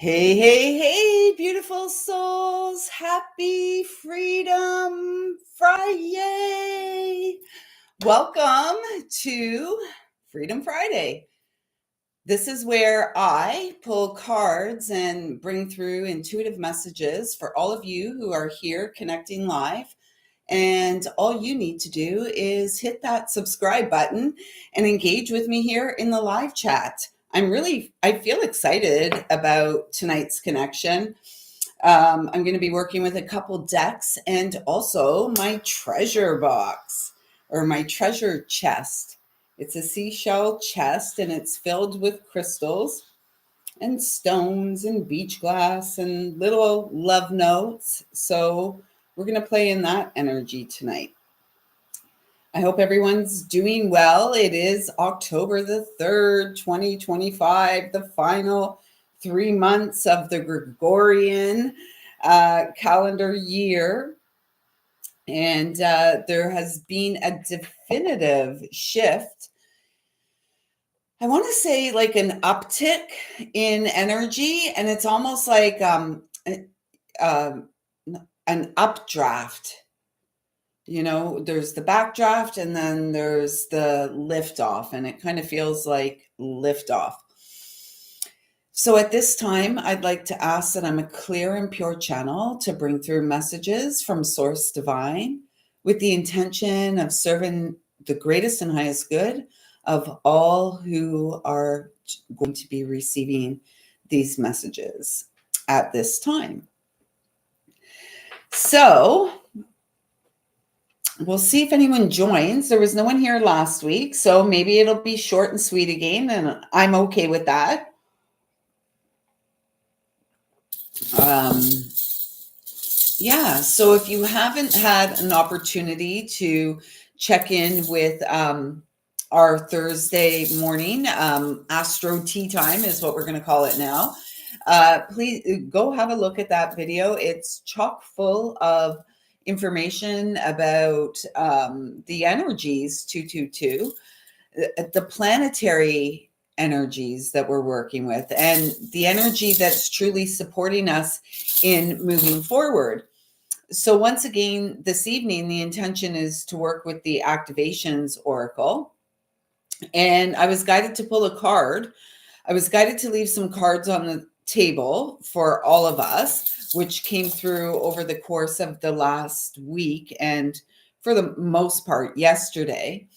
Hey, hey, hey, beautiful souls. Happy Freedom Friday. Welcome to Freedom Friday. This is where I pull cards and bring through intuitive messages for all of you who are here connecting live. And all you need to do is hit that subscribe button and engage with me here in the live chat. I feel excited about tonight's connection. I'm going to be working with a couple decks and also my treasure box or my treasure chest. It's a seashell chest and it's filled with crystals and stones and beach glass and little love notes. So we're going to play in that energy tonight. I hope everyone's doing well. It is October the 3rd, 2025, the final 3 months of the Gregorian calendar year. And there has been a definitive shift. I want to say like an uptick in energy, and it's almost like an updraft. You know, there's the backdraft and then there's the lift off, and it kind of feels like lift off. So at this time, I'd like to ask that I'm a clear and pure channel to bring through messages from Source Divine with the intention of serving the greatest and highest good of all who are going to be receiving these messages at this time. So we'll see if anyone joins. There was no one here last week, so maybe it'll be short and sweet again, and I'm okay with that. Yeah, so if you haven't had an opportunity to check in with our Thursday morning, Astro Tea Time is what we're going to call it now, please go have a look at that video. It's chock full of information about the energies 222, the planetary energies that we're working with, and the energy that's truly supporting us in moving forward. So once again, this evening, the intention is to work with the Activations Oracle. And I was guided to pull a card. I was guided to leave some cards on the table for all of us, which came through over the course of the last week and for the most part yesterday.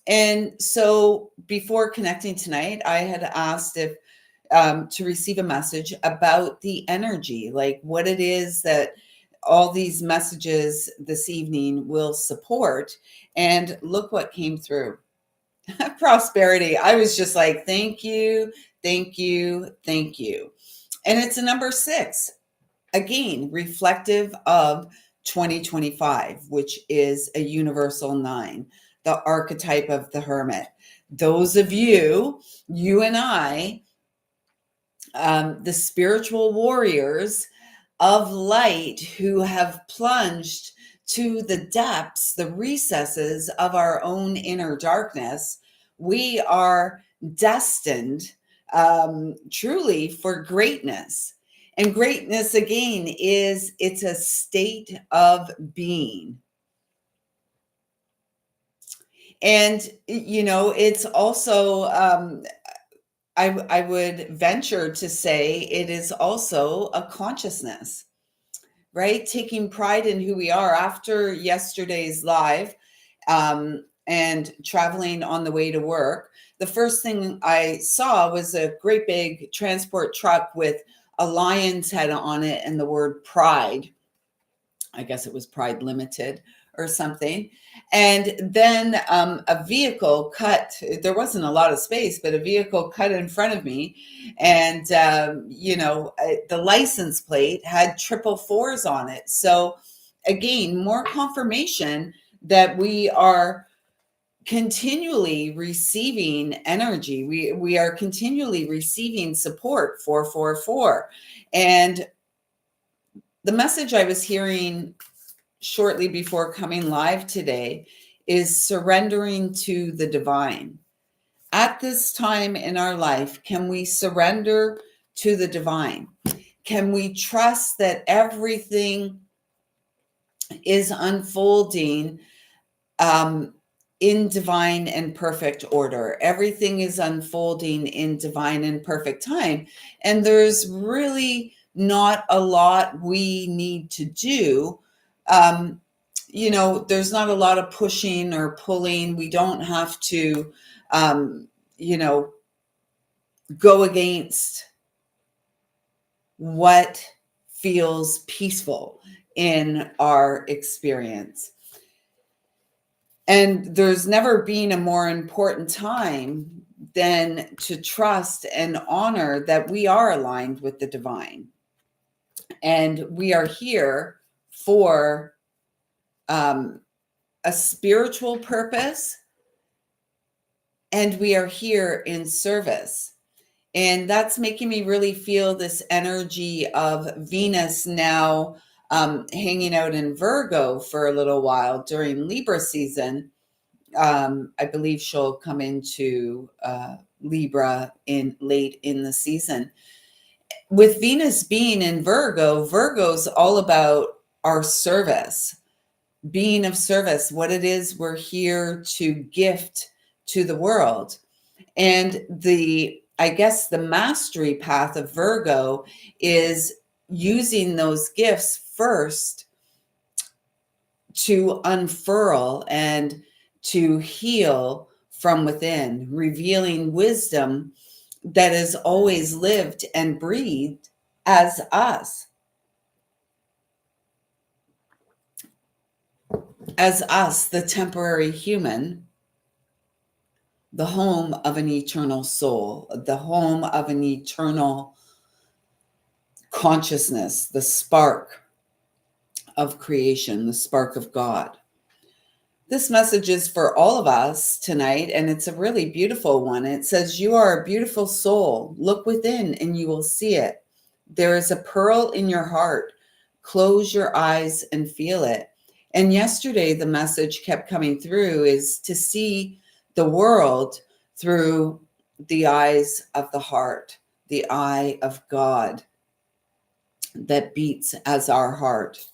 And so before connecting tonight, I had asked if to receive a message about the energy, like what it is that all these messages this evening will support. And look what came through. Prosperity. I was just like, thank you, thank you, thank you. And it's a number 6, again, reflective of 2025, which is a universal 9, the archetype of the hermit. Those of you and I, the spiritual warriors of light who have plunged to the depths, the recesses of our own inner darkness, we are destined truly for greatness. And greatness, again, it's a state of being. And, you know, it's also, I would venture to say it is also a consciousness, right? Taking pride in who we are. After yesterday's live and traveling on the way to work, the first thing I saw was a great big transport truck with a lion's head on it and the word pride. I guess it was Pride Limited or something. And then a vehicle cut, there wasn't a lot of space, but a vehicle cut in front of me. And, the license plate had 444s on it. So again, more confirmation that we are continually receiving energy. We are continually receiving support, 444. And the message I was hearing shortly before coming live today is surrendering to the divine. At this time in our life, can we surrender to the divine? Can we trust that everything is unfolding in divine and perfect order? Everything is unfolding in divine and perfect time. And there's really not a lot we need to do. There's not a lot of pushing or pulling. We don't have to, you know, go against what feels peaceful in our experience. And there's never been a more important time than to trust and honor that we are aligned with the divine. And we are here for a spiritual purpose, and we are here in service. And that's making me really feel this energy of Venus now hanging out in Virgo for a little while during Libra season. I believe she'll come into Libra late in the season. With Venus being in Virgo, Virgo's all about our service, being of service, what it is we're here to gift to the world. And I guess the mastery path of Virgo is using those gifts first to unfurl and to heal from within, revealing wisdom that has always lived and breathed as us. As us, the temporary human, the home of an eternal soul, the home of an eternal consciousness, the spark of creation, the spark of God. This message is for all of us tonight, and it's a really beautiful one. It says, "You are a beautiful soul. Look within and you will see it. There is a pearl in your heart. Close your eyes and feel it." And yesterday, the message kept coming through is to see the world through the eyes of the heart, the eye of God that beats as our heart.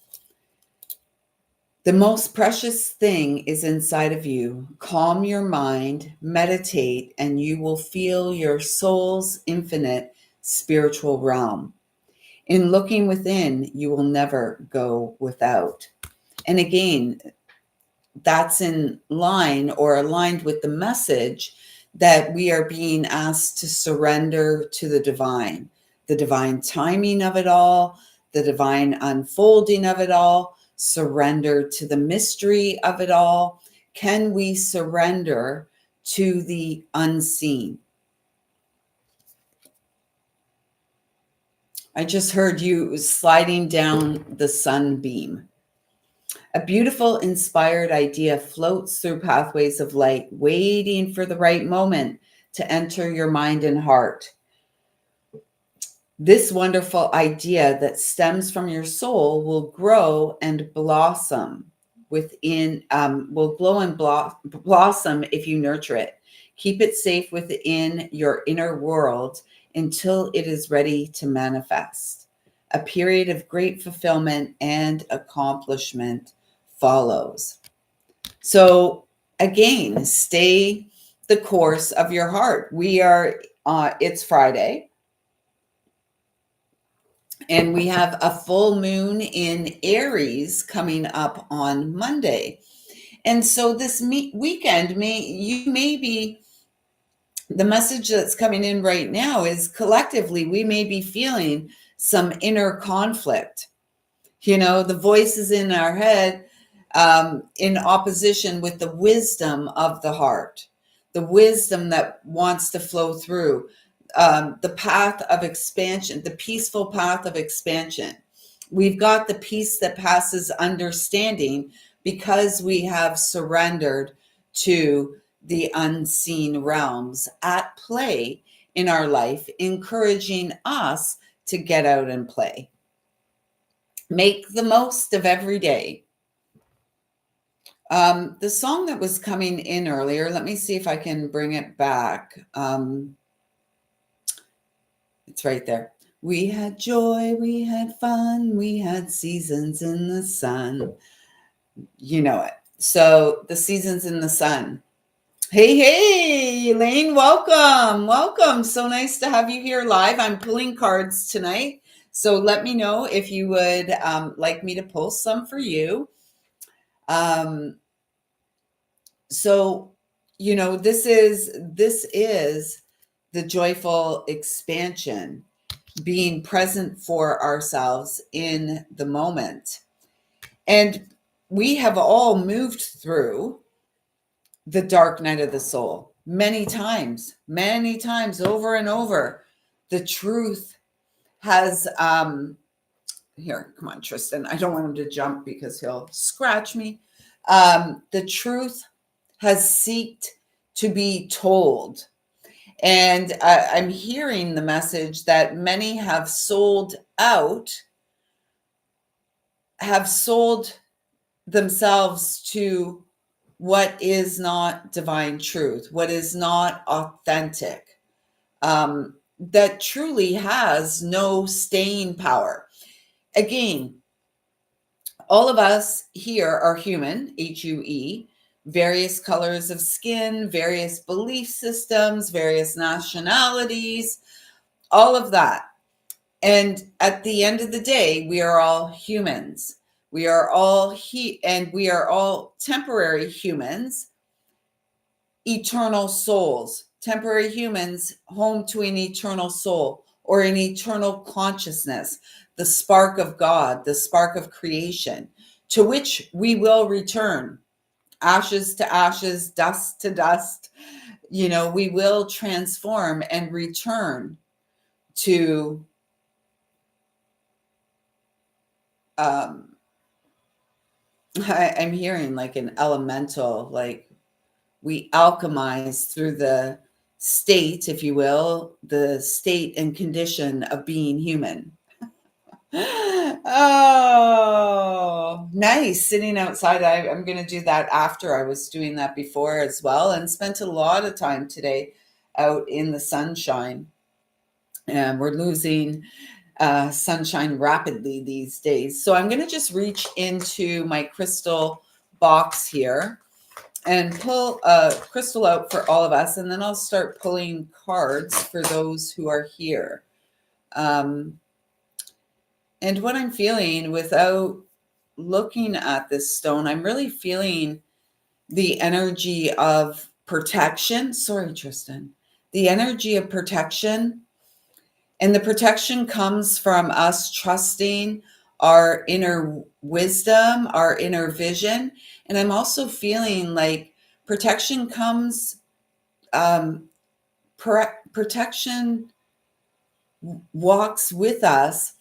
The most precious thing is inside of you. Calm your mind, meditate, and you will feel your soul's infinite spiritual realm. In looking within, you will never go without. And again, that's in line or aligned with the message that we are being asked to surrender to the divine timing of it all, the divine unfolding of it all, surrender to the mystery of it all. Can we surrender to the unseen? I just heard you sliding down the sunbeam. A beautiful, inspired idea floats through pathways of light, waiting for the right moment to enter your mind and heart. This wonderful idea that stems from your soul will grow and blossom blossom if you nurture it. Keep it safe within your inner world until it is ready to manifest. A period of great fulfillment and accomplishment follows. So again, stay the course of your heart. It's Friday, and we have a full moon in Aries coming up on Monday. And so this weekend, the message that's coming in right now is collectively, we may be feeling some inner conflict. The voices in our head in opposition with the wisdom of the heart, the wisdom that wants to flow through, the path of expansion, the peaceful path of expansion. We've got the peace that passes understanding because we have surrendered to the unseen realms at play in our life, encouraging us to get out and play. Make the most of every day. The song that was coming in earlier, let me see if I can bring it back. It's right there. We had joy, we had fun, we had seasons in the sun. You know it. So the seasons in the sun. Hey, hey, Elaine, welcome. Welcome. So nice to have you here live. I'm pulling cards tonight. So let me know if you would like me to pull some for you. Um, so, this is the joyful expansion, being present for ourselves in the moment. And we have all moved through the dark night of the soul many times over and over. The truth has here, come on, Tristan, I don't want him to jump because he'll scratch me. The truth has seeked to be told, and I'm hearing the message that many have sold out, have sold themselves to what is not divine truth, what is not authentic, that truly has no staying power. Again, all of us here are human, HUE, various colors of skin, various belief systems, various nationalities, all of that. And at the end of the day, we are all humans. We are all and we are all temporary humans, eternal souls, temporary humans, home to an eternal soul or an eternal consciousness, the spark of God, the spark of creation, to which we will return. Ashes to ashes, dust to dust. We will transform and return to I'm hearing like an elemental, like we alchemize through the state, if you will, the state and condition of being human. Oh, nice. Sitting outside. I'm going to do that after. I was doing that before as well, and spent a lot of time today out in the sunshine. And we're losing sunshine rapidly these days. So I'm going to just reach into my crystal box here and pull a crystal out for all of us, and then I'll start pulling cards for those who are here. And what I'm feeling, without looking at this stone, I'm really feeling the energy of protection. Sorry, Tristan. The energy of protection. And the protection comes from us trusting our inner wisdom, our inner vision. And I'm also feeling like protection comes, protection walks with us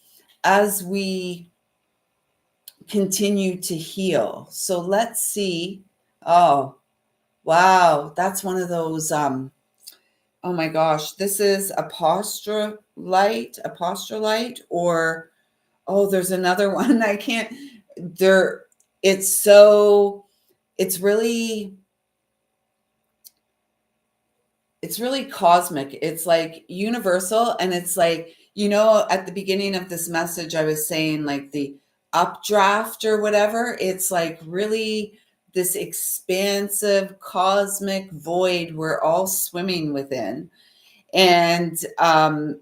as we continue to heal. So let's see. Oh, wow. That's one of those, oh my gosh, this is apostolite, or, oh, there's another one. I can't, it's so, it's really, it's really cosmic. It's like universal. And it's like, at the beginning of this message, I was saying like the updraft or whatever. It's like really this expansive cosmic void we're all swimming within. And I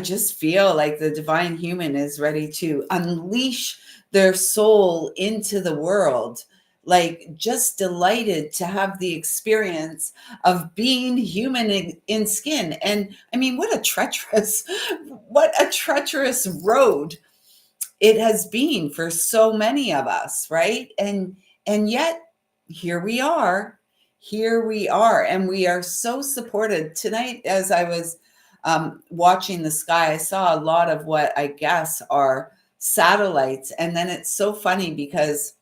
just feel like the divine human is ready to unleash their soul into the world, like just delighted to have the experience of being human in skin. And I mean, what a treacherous road it has been for so many of us, right? And yet here we are, and we are so supported tonight. As I was watching the sky, I saw a lot of what I guess are satellites. And then it's so funny because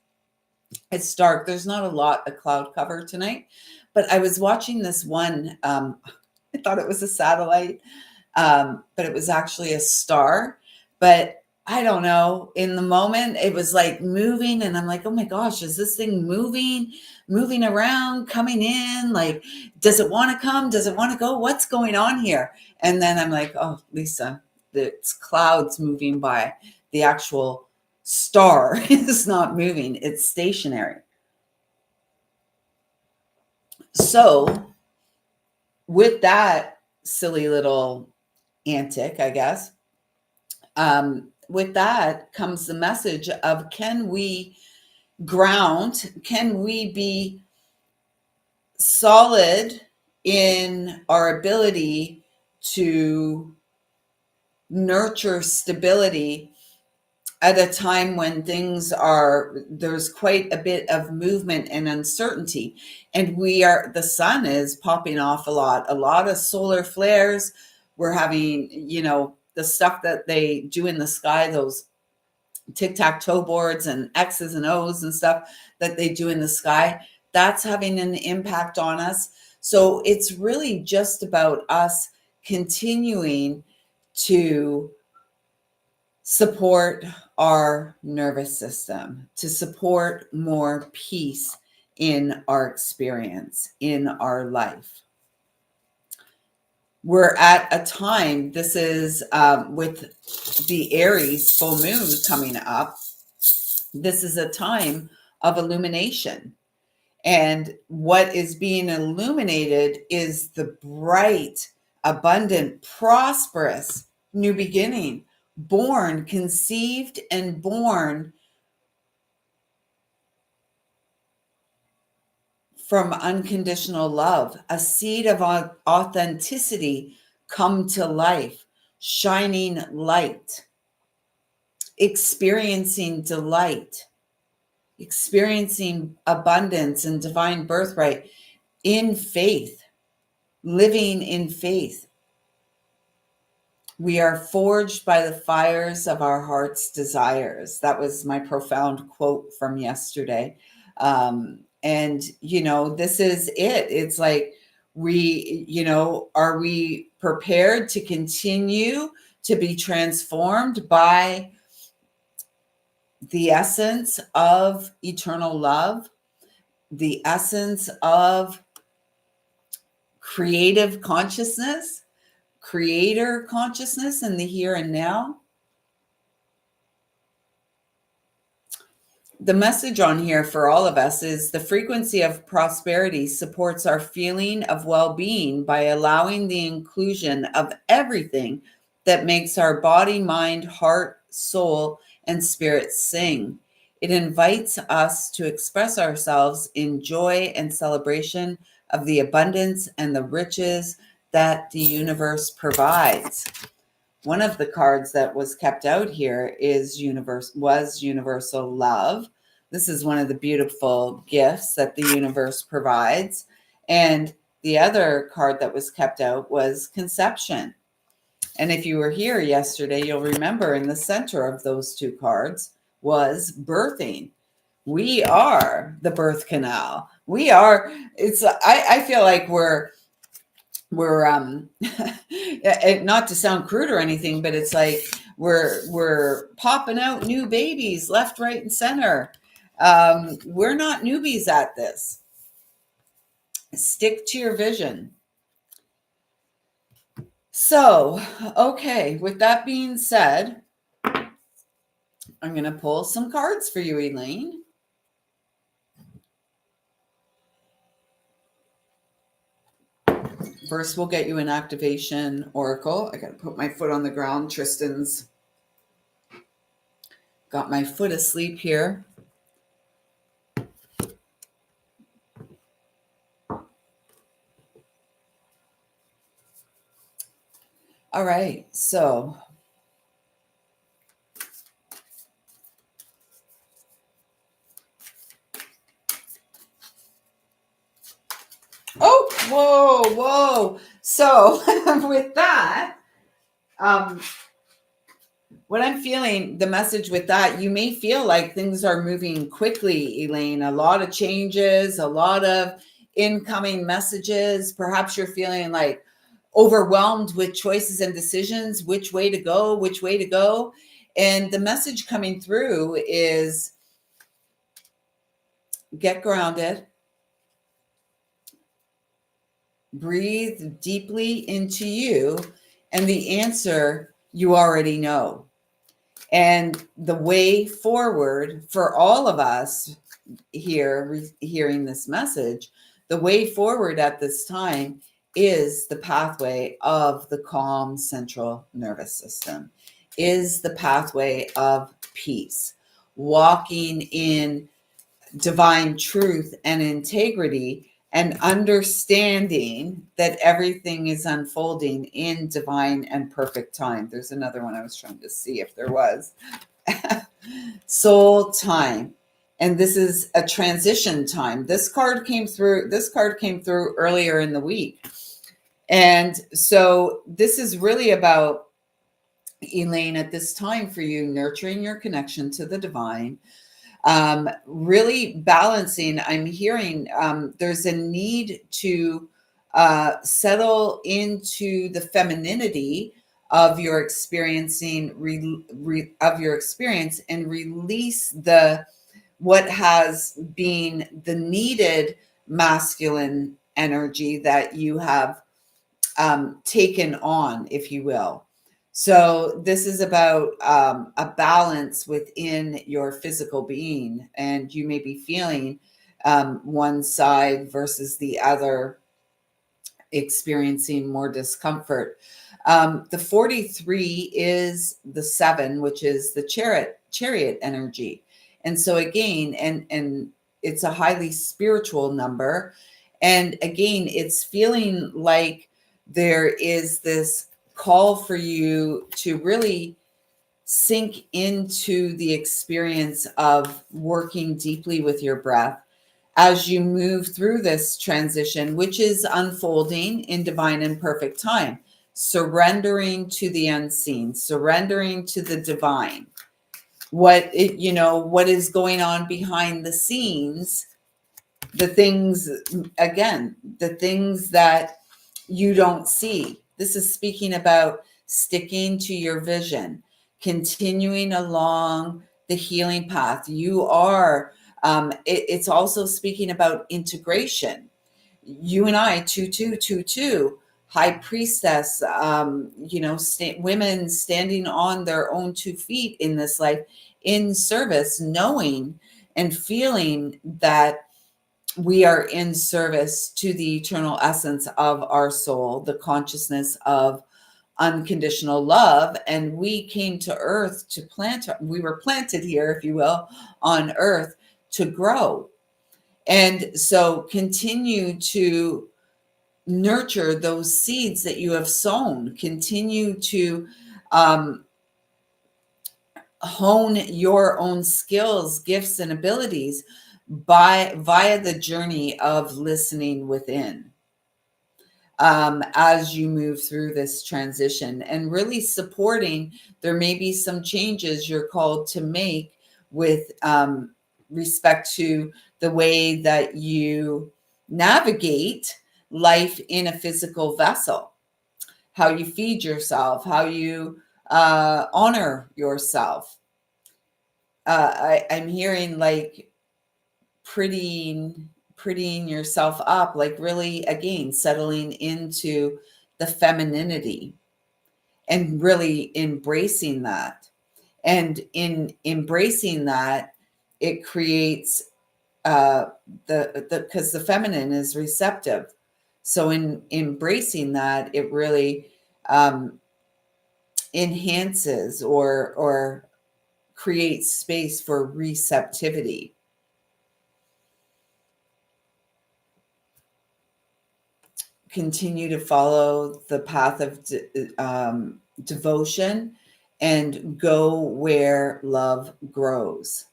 it's dark. There's not a lot of cloud cover tonight, but I was watching this one. I thought it was a satellite, but it was actually a star. But I don't know. In the moment, it was like moving, and I'm like, oh my gosh, is this thing moving around, coming in? Like, does it want to come? Does it want to go? What's going on here? And then I'm like, oh, Lisa, it's clouds moving by. The actual star is not moving, it's stationary. So with that silly little antic, I guess, with that comes the message of, can we ground? Can we be solid in our ability to nurture stability at a time when there's quite a bit of movement and uncertainty, and the sun is popping off a lot of solar flares. We're having, the stuff that they do in the sky, those tic-tac-toe boards and X's and O's and stuff that they do in the sky, that's having an impact on us. So it's really just about us continuing to support our nervous system, to support more peace in our experience, in our life. We're at a time, this is with the Aries full moon coming up, this is a time of illumination. And what is being illuminated is the bright, abundant, prosperous new beginning, conceived and born from unconditional love, a seed of authenticity come to life, shining light, experiencing delight, experiencing abundance and divine birthright in faith, living in faith. We are forged by the fires of our heart's desires. That was my profound quote from yesterday. And, this is it. It's like are we prepared to continue to be transformed by the essence of eternal love, the essence of creative consciousness, creator consciousness in the here and now? The message on here for all of us is the frequency of prosperity supports our feeling of well-being by allowing the inclusion of everything that makes our body, mind, heart, soul, and spirit sing. It invites us to express ourselves in joy and celebration of the abundance and the riches that the universe provides. One of the cards that was kept out here was universal love. This is one of the beautiful gifts that the universe provides. And the other card that was kept out was conception. And if you were here yesterday, you'll remember in the center of those two cards was birthing. We are the birth canal. I feel like we're not to sound crude or anything, but it's like we're popping out new babies left, right, and center. We're not newbies at this. Stick to your vision. So, okay, with that being said, I'm going to pull some cards for you, Elaine. First, we'll get you an activation oracle. I got to put my foot on the ground. Tristan's got my foot asleep here. All right, so whoa. So with that, what I'm feeling, the message with that, you may feel like things are moving quickly, Elaine. A lot of changes, a lot of incoming messages. Perhaps you're feeling like overwhelmed with choices and decisions, which way to go. And the message coming through is get grounded, breathe deeply into you, and the answer you already know. And the way forward for all of us here hearing this message, the way forward at this time is the pathway of the calm central nervous system, is the pathway of peace, walking in divine truth and integrity, and understanding that everything is unfolding in divine and perfect time. There's another one I was trying to see if there was. Soul time. And this is a transition time. This card came through earlier in the week. And so this is really about, Elaine, at this time for you, nurturing your connection to the divine, really balancing. I'm hearing there's a need to settle into the femininity of your experiencing of your experience, and release the what has been the needed masculine energy that you have taken on, if you will. So this is about a balance within your physical being, and you may be feeling one side versus the other, experiencing more discomfort. The 43 is the 7, which is the chariot energy. And so again, and it's a highly spiritual number. And again, it's feeling like there is this call for you to really sink into the experience of working deeply with your breath as you move through this transition, which is unfolding in divine and perfect time, surrendering to the unseen, surrendering to the divine. What is going on behind the scenes, the things, again, the things that you don't see. This is speaking about sticking to your vision, continuing along the healing path. You are, it's also speaking about integration. You and I, 2222, high priestess, women standing on their own 2 feet in this life, in service, knowing and feeling that we are in service to the eternal essence of our soul, the consciousness of unconditional love. And we came to earth to we were planted here, if you will, on earth to grow. And so continue to nurture those seeds that you have sown, continue to hone your own skills, gifts, and abilities via the journey of listening within, as you move through this transition, and really supporting. There may be some changes you're called to make with respect to the way that you navigate life in a physical vessel, how you feed yourself, how you honor yourself. I'm hearing like prettying yourself up, like really, again, settling into the femininity and really embracing that. And in embracing that, it creates the because the feminine is receptive. So in embracing that, it really enhances or creates space for receptivity. Continue to follow the path of devotion and go where love grows.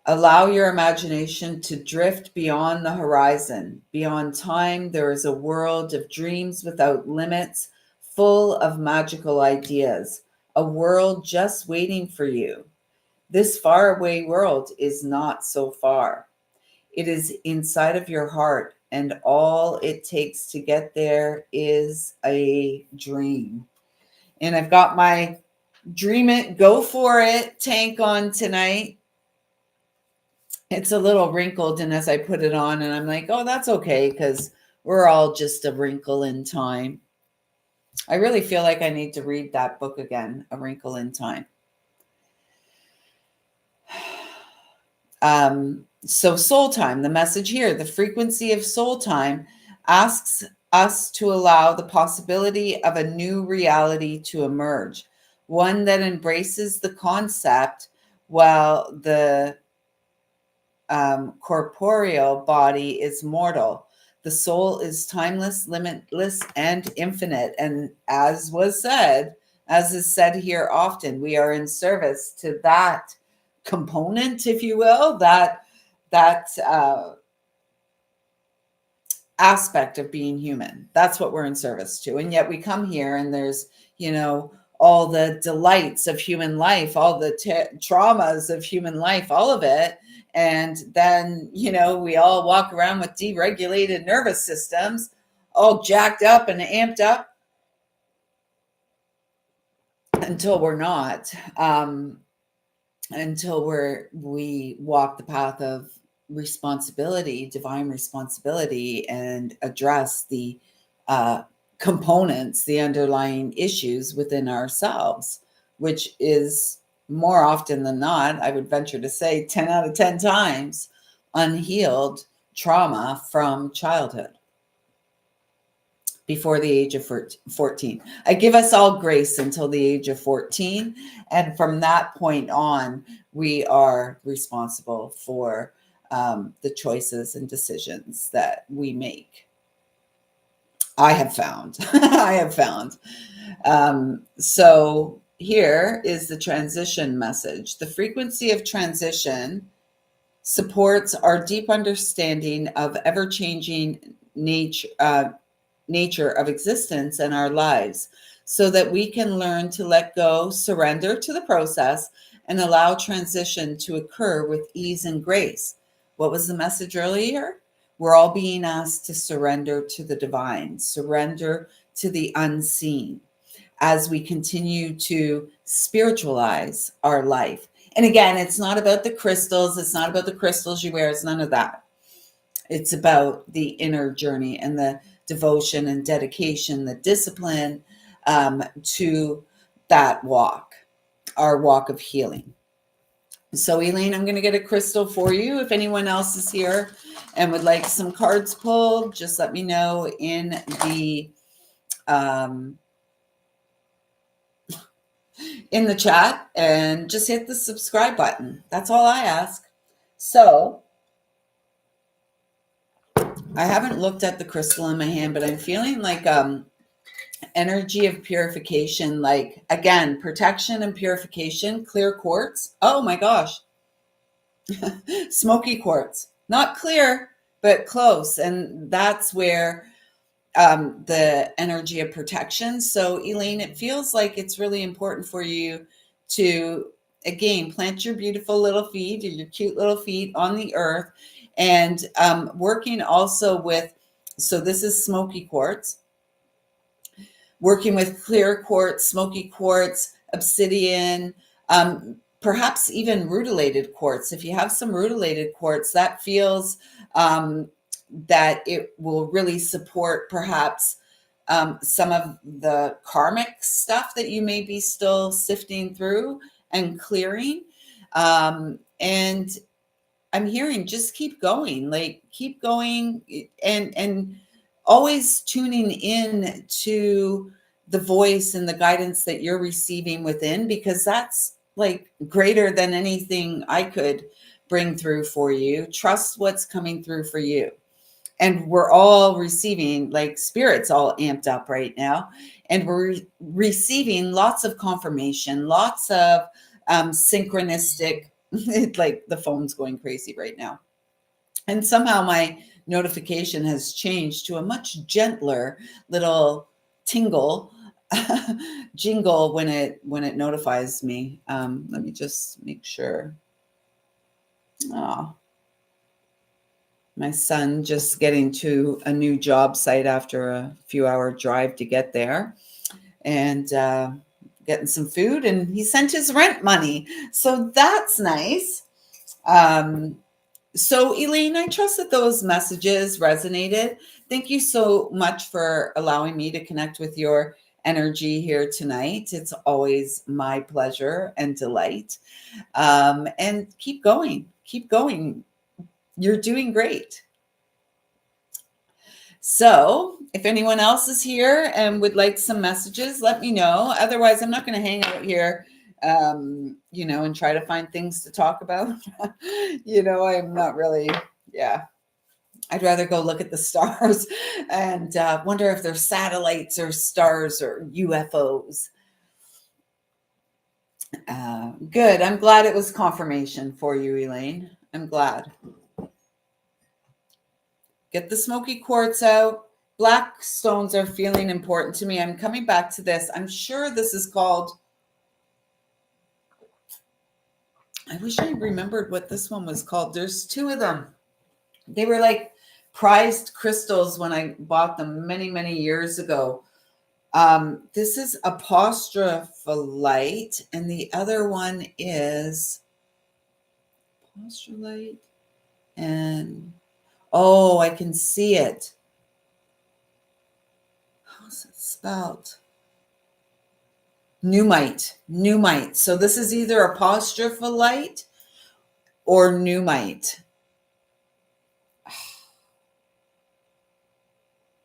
Allow your imagination to drift beyond the horizon. Beyond time, there is a world of dreams without limits, full of magical ideas, a world just waiting for you. This faraway world is not so far. It is inside of your heart, and all it takes to get there is a dream. And I've got my Dream It, Go For It tank on tonight. It's a little wrinkled, and as I put it on, and I'm like, oh, that's okay, because we're all just a wrinkle in time. I really feel like I need to read that book again, A Wrinkle in Time. So soul time, the message here, the frequency of soul time asks us to allow the possibility of a new reality to emerge, one that embraces the concept while the corporeal body is mortal. The soul is timeless, limitless, and infinite. And as is said here often, we are in service to that component, if you will, that aspect of being human. That's what we're in service to. And yet we come here and there's, all the delights of human life, all the traumas of human life, all of it. And then, we all walk around with deregulated nervous systems, all jacked up and amped up until we're not, until we walk the path of responsibility, divine responsibility, and address the components, the underlying issues within ourselves, which is more often than not, I would venture to say 10 out of 10 times, unhealed trauma from childhood before the age of 14. I give us all grace until the age of 14. And from that point on, we are responsible for the choices and decisions that we make. I have found. So here is the transition message. The frequency of transition supports our deep understanding of ever-changing nature of existence and our lives, so that we can learn to let go, surrender to the process, and allow transition to occur with ease and grace. What was the message earlier? We're all being asked to surrender to the divine, surrender to the unseen as we continue to spiritualize our life. And again, it's not about the crystals. It's not about the crystals you wear. It's none of that. It's about the inner journey and the devotion and dedication, the discipline to that walk, our walk of healing. So, Elaine, I'm going to get a crystal for you. If anyone else is here and would like some cards pulled, just let me know in the chat, and just hit the subscribe button. That's all I ask. So, I haven't looked at the crystal in my hand, but I'm feeling like energy of purification, like, again, protection and purification, clear quartz. Oh my gosh. Smoky quartz. Not clear, but close. And that's where the energy of protection. So, Elaine, it feels like it's really important for you to, again, plant your beautiful little feet or your cute little feet on the earth, and working also with, so this is smoky quartz, working with clear quartz, smoky quartz, obsidian, perhaps even rutilated quartz. If you have some rutilated quartz, that feels that it will really support perhaps some of the karmic stuff that you may be still sifting through and clearing. And I'm hearing just keep going, and always tuning in to the voice and the guidance that you're receiving within, because that's like greater than anything I could bring through for you. Trust what's coming through for you. And we're all receiving, like, spirit's all amped up right now, and we're receiving lots of confirmation, lots of synchronistic, like the phone's going crazy right now. And somehow my notification has changed to a much gentler little tingle jingle when it notifies me. Let me just make sure. Oh, my son just getting to a new job site after a few hour drive to get there, and getting some food, and he sent his rent money. So that's nice. So, Elaine, I trust that those messages resonated. Thank you so much for allowing me to connect with your energy here tonight. It's always my pleasure and delight. And keep going. Keep going. You're doing great. So if anyone else is here and would like some messages, let me know. Otherwise, I'm not going to hang out here, and try to find things to talk about. I'm not really, yeah. I'd rather go look at the stars and wonder if they're satellites or stars or UFOs. Good. I'm glad it was confirmation for you, Elaine. I'm glad. Get the smoky quartz out. Black stones are feeling important to me. I'm coming back to this. I'm sure this is called, I wish I remembered what this one was called. There's two of them. They were like prized crystals when I bought them many, many years ago. This is apostropholite, and the other one is apostropholite. And I can see it. How's it spelled? Numite. So this is either apostropholite or numite.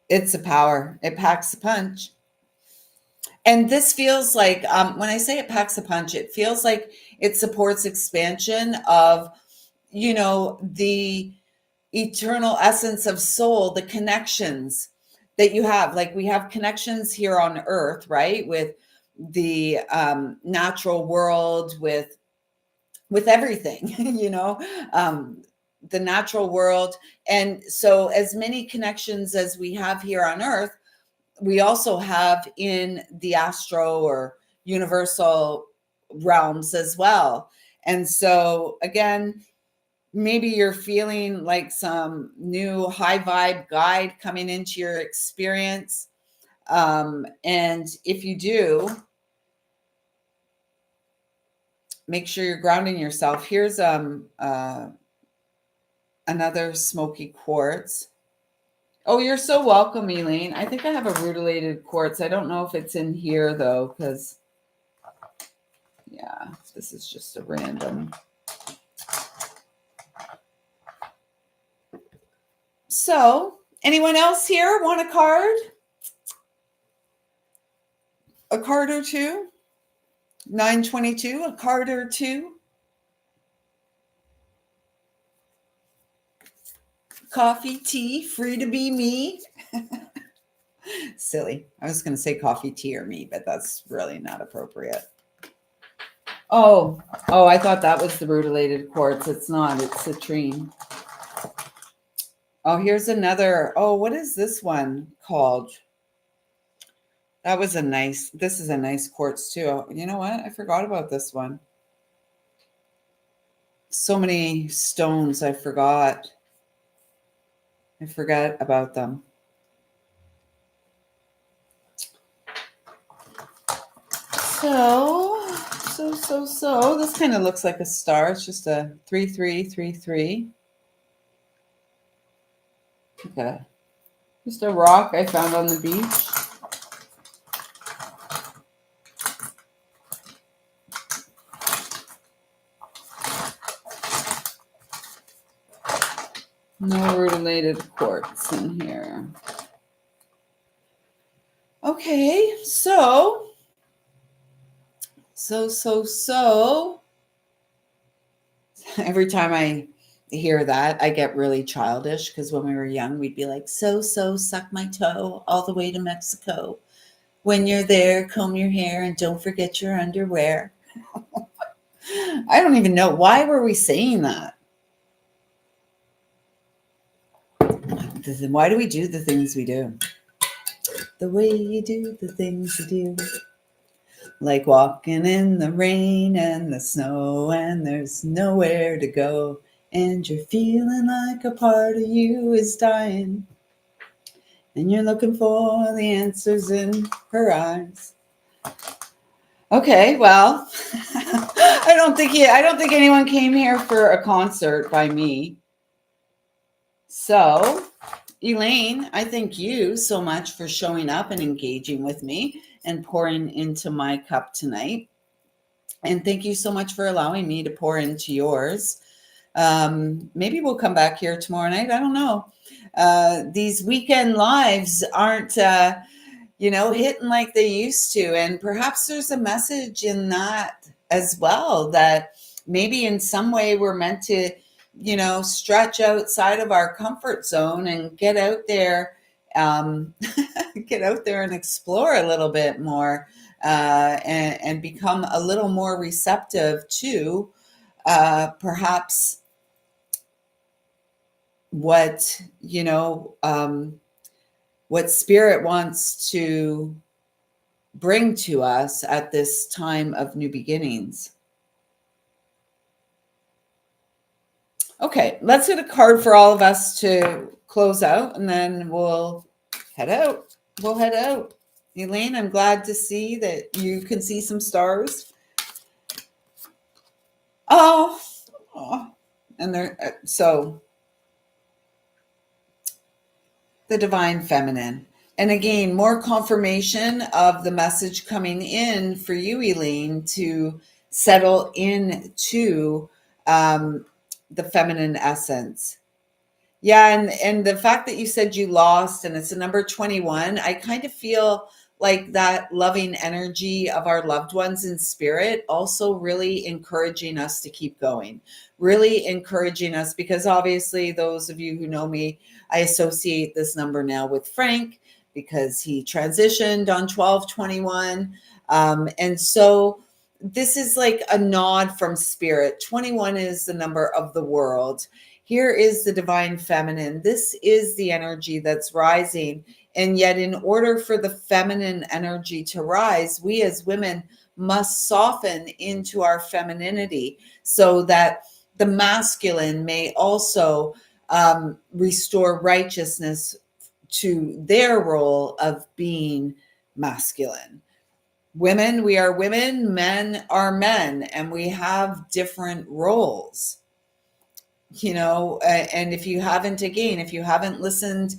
It's a power. It packs a punch. And this feels like, when I say it packs a punch, it feels like it supports expansion of, the eternal essence of soul, the connections that you have. Like we have connections here on earth, right? With the natural world, with everything, the natural world. And so as many connections as we have here on earth, we also have in the astro or universal realms as well. And so again, maybe you're feeling like some new high vibe guide coming into your experience. And if you do, make sure you're grounding yourself. Here's another smoky quartz. Oh, you're so welcome, Elaine. I think I have a rutilated quartz. I don't know if it's in here though, because yeah, this is just a random. So, anyone else here want a card? A card or two? 922, a card or two? Coffee, tea, free to be me. Silly. I was going to say coffee, tea, or me, but that's really not appropriate. Oh, I thought that was the rutilated quartz. It's not. It's citrine. Oh, here's another. Oh, what is this one called? This is a nice quartz too. You know what? I forgot about this one. So many stones I forgot. I forgot about them. So this kind of looks like a star. It's just a 3333. Okay. Just a rock I found on the beach. No rutilated quartz in here. Okay, so every time I hear that, I get really childish because when we were young, we'd be like, so suck my toe all the way to Mexico. When you're there, comb your hair and don't forget your underwear. I don't even know. Why were we saying that? Why do we do the things we do? The way you do the things you do. Like walking in the rain and the snow and there's nowhere to go. And you're feeling like a part of you is dying. And you're looking for the answers in her eyes. Okay, well, I don't think anyone came here for a concert by me. So Elaine, I thank you so much for showing up and engaging with me and pouring into my cup tonight. And thank you so much for allowing me to pour into yours. Maybe we'll come back here tomorrow night. I don't know. These weekend lives aren't, hitting like they used to. And perhaps there's a message in that as well, that maybe in some way we're meant to, stretch outside of our comfort zone and get out there, um, get out there and explore a little bit more, and become a little more receptive to perhaps what, what spirit wants to bring to us at this time of new beginnings. Okay, let's get a card for all of us to close out, and then we'll head out. We'll head out. Elaine, I'm glad to see that you can see some stars. Oh, and they're so the divine feminine. And again, more confirmation of the message coming in for you, Elaine, to settle into the feminine essence. Yeah, and the fact that you said you lost and it's a number 21, I kind of feel like that loving energy of our loved ones in spirit also really encouraging us to keep going, really encouraging us, because obviously those of you who know me, I associate this number now with Frank because he transitioned on 12/21. And so this is like a nod from spirit. 21 is the number of the world. Here is the divine feminine. This is the energy that's rising. And yet, in order for the feminine energy to rise, we as women must soften into our femininity so that the masculine may also restore righteousness to their role of being masculine. Women, we are women, men are men, and we have different roles. And if you haven't listened,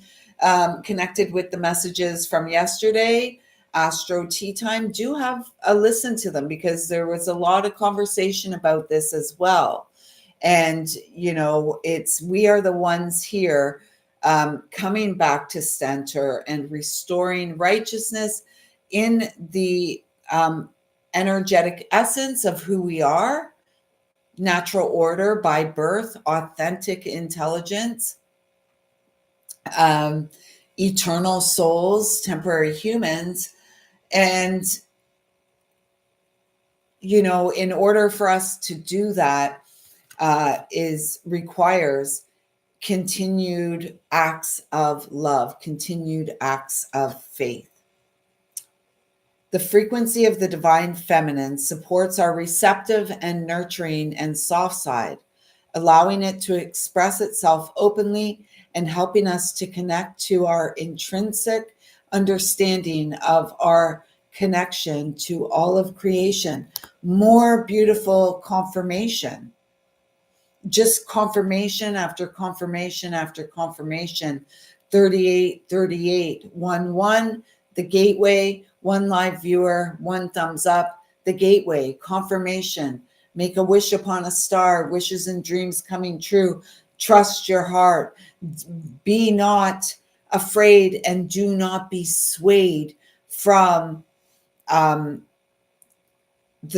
connected with the messages from yesterday, Astro Tea Time, do have a listen to them, because there was a lot of conversation about this as well. And we are the ones here, coming back to center and restoring righteousness in the energetic essence of who we are. Natural order by birth, authentic intelligence, eternal souls, temporary humans. And, in order for us to do that, requires continued acts of love, continued acts of faith. The frequency of the divine feminine supports our receptive and nurturing and soft side, allowing it to express itself openly and helping us to connect to our intrinsic understanding of our connection to all of creation. More beautiful confirmation. Just confirmation after confirmation after confirmation. 38, 38, 1, 1, the gateway, one live viewer, one thumbs up, the gateway, confirmation. Make a wish upon a star, wishes and dreams coming true. Trust your heart. Be not afraid and do not be swayed from the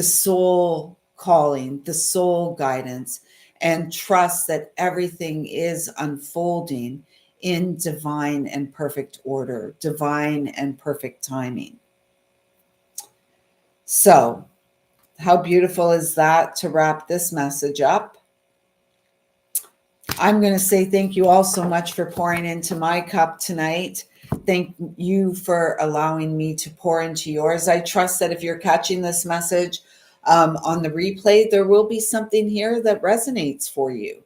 soul calling, the soul guidance, and trust that everything is unfolding in divine and perfect order, divine and perfect timing. So, how beautiful is that to wrap this message up? I'm going to say thank you all so much for pouring into my cup tonight. Thank you for allowing me to pour into yours. I trust that if you're catching this message on the replay, there will be something here that resonates for you.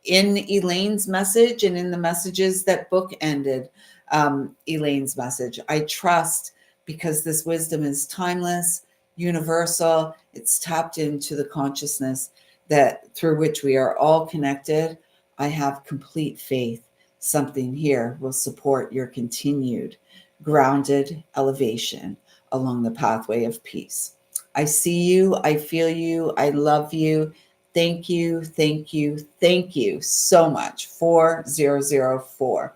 In Elaine's message and in the messages that bookended Elaine's message, I trust, because this wisdom is timeless, universal, it's tapped into the consciousness that through which we are all connected. I have complete faith Something here will support your continued grounded elevation along the pathway of peace. I see you. I feel you. I love you. Thank you. Thank you. Thank you so much. 4004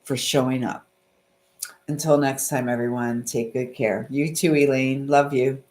for showing up. Until next time, everyone, take good care. You too, Elaine. Love you.